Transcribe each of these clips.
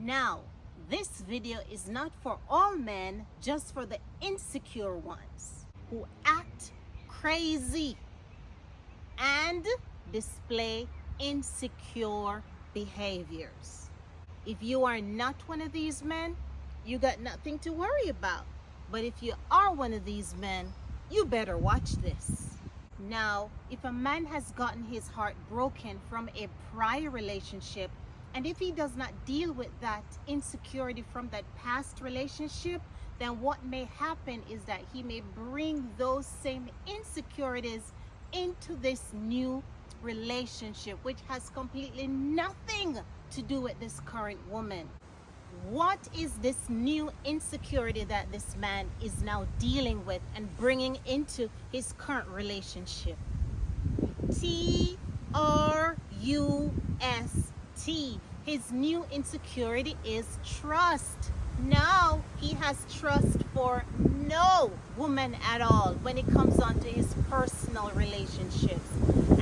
Now, this video is not for all men, just for the insecure ones who act crazy and display insecure behaviors. If you are not one of these men, you got nothing to worry about. But if you are one of these men, you better watch this. Now, if a man has gotten his heart broken from a prior relationship, and if he does not deal with that insecurity from that past relationship, then what may happen is that he may bring those same insecurities into this new relationship, which has completely nothing to do with this current woman. What is this new insecurity that this man is now dealing with and bringing into his current relationship? Trust. His new insecurity is trust. Now he has trust for no woman at all when it comes on to his personal relationships.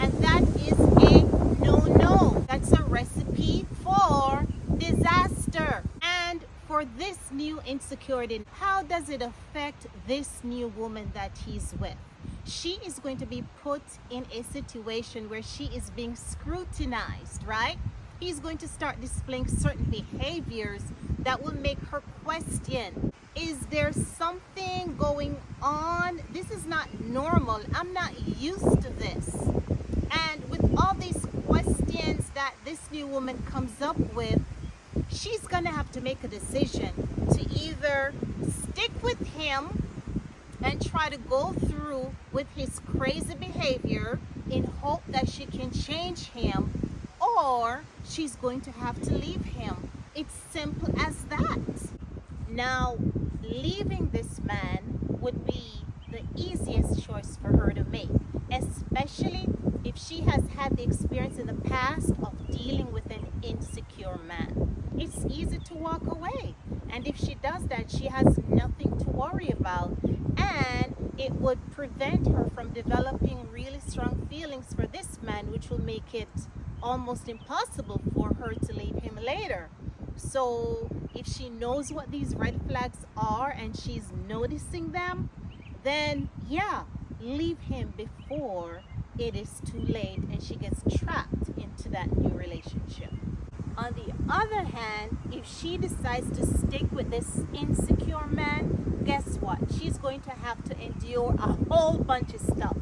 And that is a no-no. That's a recipe for disaster. And for this new insecurity, how does it affect this new woman that he's with? She is going to be put in a situation where she is being scrutinized, right? He's going to start displaying certain behaviors that will make her question, is there something going on? This is not normal. I'm not used to this. And with all these questions that this new woman comes up with, she's going to have to make a decision to either stick with him and try to go through with his crazy behavior in hope that she can change him, or she's going to have to leave him. It's simple as that. Now, leaving this man would be the easiest choice for her to make, especially if she has had the experience in the past of dealing with an insecure man. It's easy to walk away. And if she does that, she has nothing to worry about. And it would prevent her from developing really strong feelings for this man, which will make it almost impossible for her to leave him later. So if she knows what these red flags are and she's noticing them, then yeah, leave him before it is too late and she gets trapped into that new relationship. On the other hand, if she decides to stick with this insecure man, guess what? She's going to have to endure a whole bunch of stuff.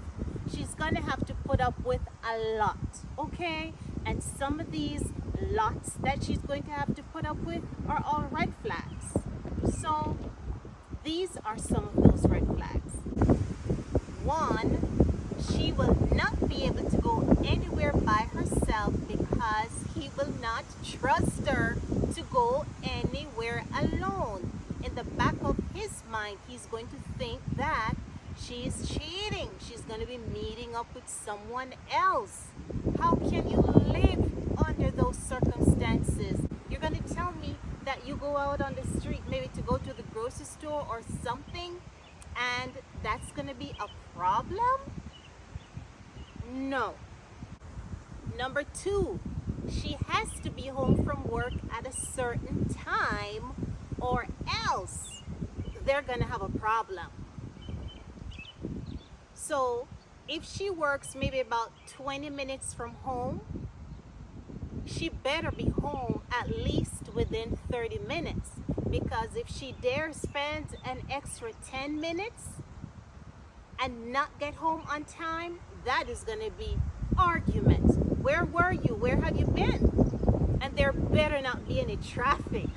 She's going to have to put up with a lot, okay? And some of these lots that she's going to have to put up with are all red flags. So these are some of those red flags. One, she will not be able to go anywhere by herself because he will not trust her to go anywhere alone. In the back of his mind, he's going to think that she's cheating. She's going to be meeting up with someone else. How can you live under those circumstances? You're going to tell me that you go out on the street maybe to go to the grocery store or something, and that's going to be a problem? No. Number two, she has to be home from work at a certain time or else they're going to have a problem. So if she works maybe about 20 minutes from home, she better be home at least within 30 minutes, because if she dares spend an extra 10 minutes and not get home on time, that is going to be arguments. Where were you? Where have you been? And there better not be any traffic.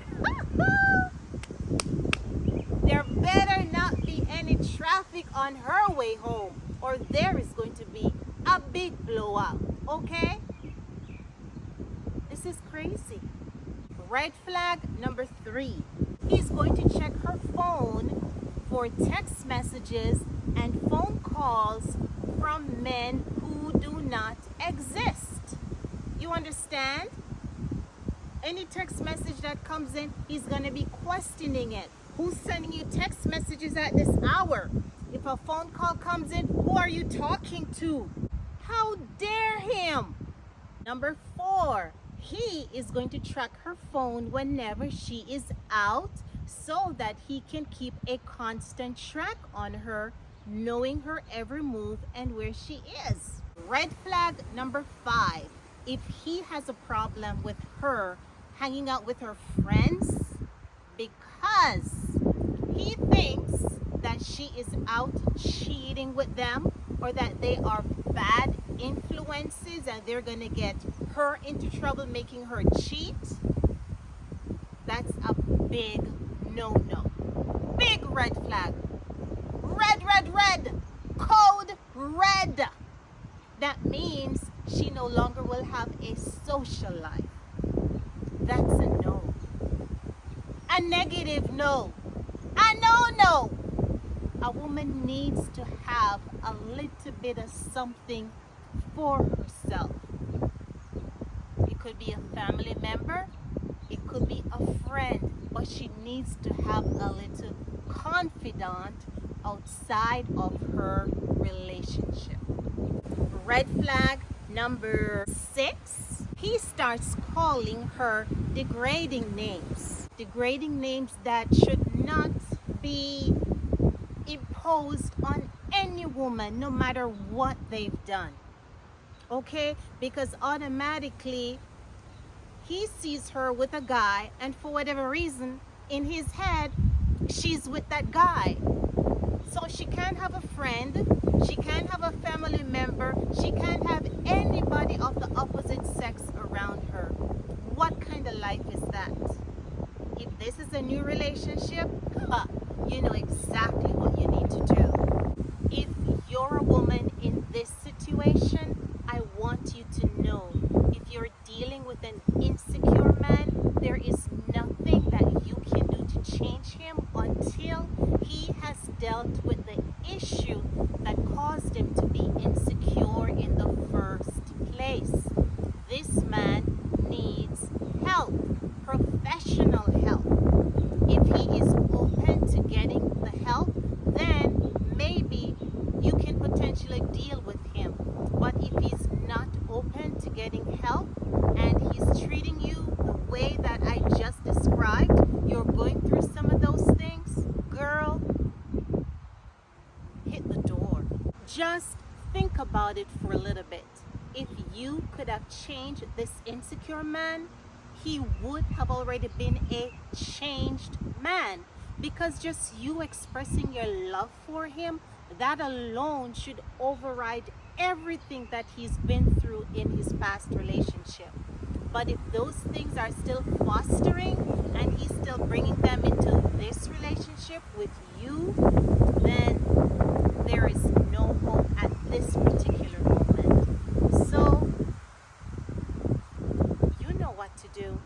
There better not be any traffic on her way home, or there is going to be a big blowout, okay? This is crazy. Red flag number three. He's going to check her phone for text messages and phone calls from men who do not exist. You understand? Any text message that comes in, he's going to be questioning it. Who's sending you text messages at this hour? If a phone call comes in, who are you talking to? How dare him? Number four, He is going to track her phone whenever she is out so that he can keep a constant track on her, knowing her every move and where she is. Red flag number 5. If he has a problem with her hanging out with her friends because he thinks that she is out cheating with them or that they are bad influences and they're going to get her into trouble making her cheat, that's a big no-no. Big red flag. Red, red, red. Code red. That means she no longer will have a social life. That's a no. A negative no. A no-no. A woman needs to have a little bit of something for herself. It could be a family member, it could be a friend, but she needs to have a little confidant outside of her relationship. Red flag number 6. He starts calling her degrading names. Degrading names that should not be imposed on any woman, no matter what they've done. Okay? Because automatically he sees her with a guy, and for whatever reason, in his head, she's with that guy. So she can't have a friend, she can't have a family member, she can't have anybody of the opposite sex around her. What kind of life is that? If this is a new relationship, you know exactly what you need to do. If you're a woman in this situation, I want you to know, if you're dealing with an insecure man, there is nothing that you can do to change him until he has dealt with the issue that caused him to be insecure in the first place. This man needs help, professional help. If he is open to getting the help, then maybe you can potentially deal with him. But if he's not open to getting help and he's treating you the way that I just described, you're going through some of those things, girl, hit the door. Just think about it for a little bit. If you could have changed this insecure man, he would have already been a changed man, because just you expressing your love for him, that alone should override everything that he's been through in his past relationship. But if those things are still fostering and he's still bringing them into this relationship with you, then there is no hope at this particular moment. So you know what to do.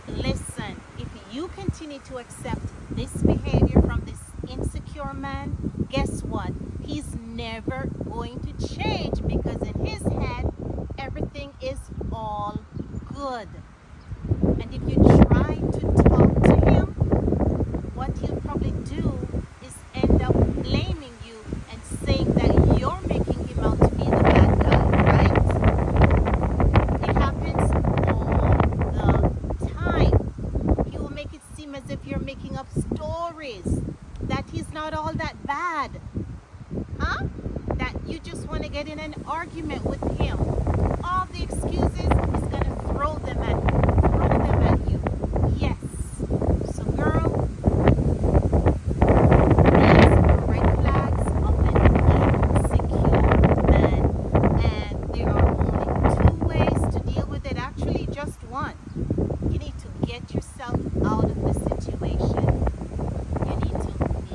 Listen, if you continue to accept this behavior from this insecure man, guess what? He's never going to change, because in his head, everything is all good. And if you try to talk to him, what he'll probably do is end up blaming you and saying that you're making him out to be the bad guy, right? It happens all the time. He will make it seem as if you're making up stories, that he's not all that bad. Huh? That you just want to get in an argument with him. All the excuses, he's going to throw them at you. Yes. So girl, these are red flags of an insecure man. And there are only 2 ways to deal with it. Actually, just one. You need to get yourself out of the situation. You need to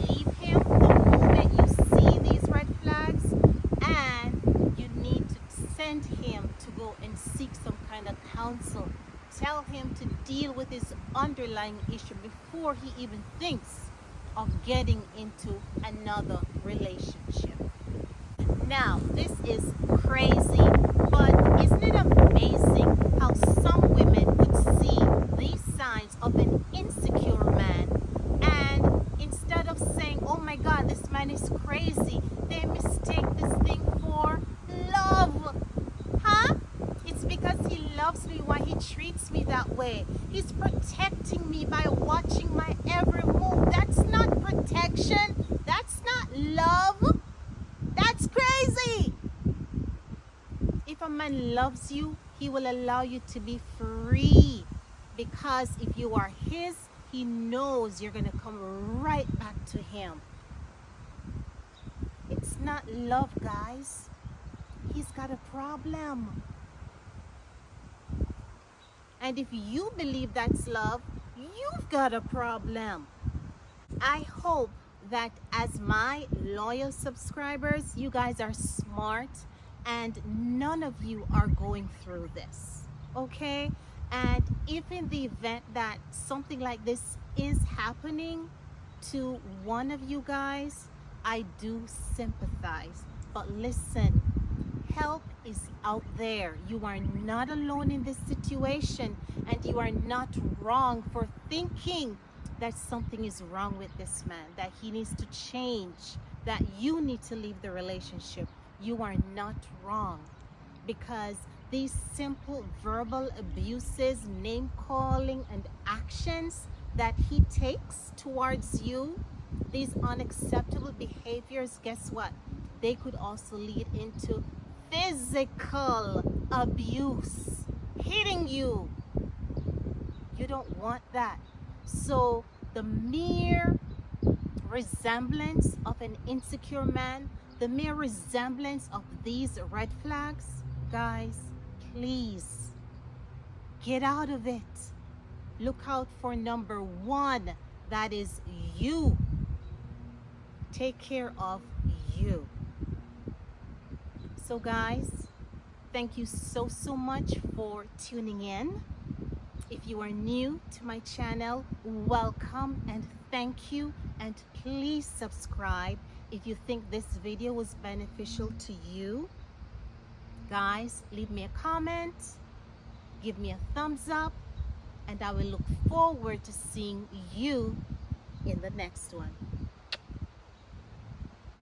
leave him the moment you see these red flags, and you need to send him to go and seek some kind of counsel. Tell him to deal with his underlying issue before he even thinks of getting into another relationship. Now, this is crazy, but isn't it amazing how some women would see these signs of an insecure man, and instead of saying, oh my God, this man is crazy, they mistake this thing for love? Huh? It's because he loves me protecting me by watching my every move. That's not protection. That's not love. That's crazy. If a man loves you, he will allow you to be free. Because if you are his, he knows you're going to come right back to him. It's not love, guys. He's got a problem. And if you believe that's love, you've got a problem. I hope that as my loyal subscribers, you guys are smart and none of you are going through this, okay? And if in the event that something like this is happening to one of you guys, I do sympathize. But listen, help is out there. You are not alone in this situation, and you are not wrong for thinking that something is wrong with this man, that he needs to change, that you need to leave the relationship. You are not wrong, because these simple verbal abuses, name calling, and actions that he takes towards you, these unacceptable behaviors, guess what? They could also lead into physical abuse, hitting you. You don't want that. So the mere resemblance of an insecure man, the mere resemblance of these red flags, guys, please get out of it. Look out for number one, that is you. Take care of you. So guys, thank you so much for tuning in. If you are new to my channel, welcome and thank you, and please subscribe if you think this video was beneficial to you. Guys, leave me a comment, give me a thumbs up, and I will look forward to seeing you in the next one.